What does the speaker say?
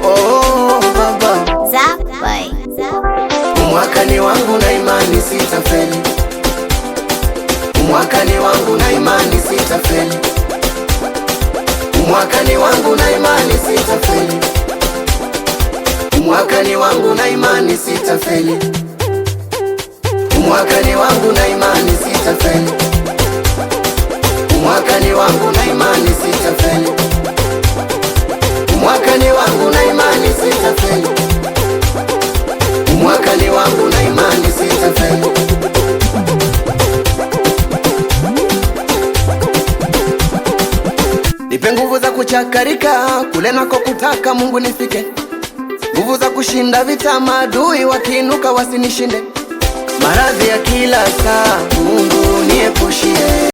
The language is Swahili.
Oh baba, mwakani wangu na imani sitafeli. Mwakani wangu na imani sitafeli. Mwakani wangu na imani sitafeli. Mwakani wangu na imani sitafeli. Mwakani wangu na imani sitafeli. Mwakani wangu na imani sitafeli. Mwakani wangu na imani sitafeli. Mwakani wangu na imani sitafeli. Nipe nguvu za kuchakarika kule nako kutaka Mungu nifike. Nguvu za kushinda vita maadui wakiinuka wasinishinde. Maradhi ya kila saa Mungu ni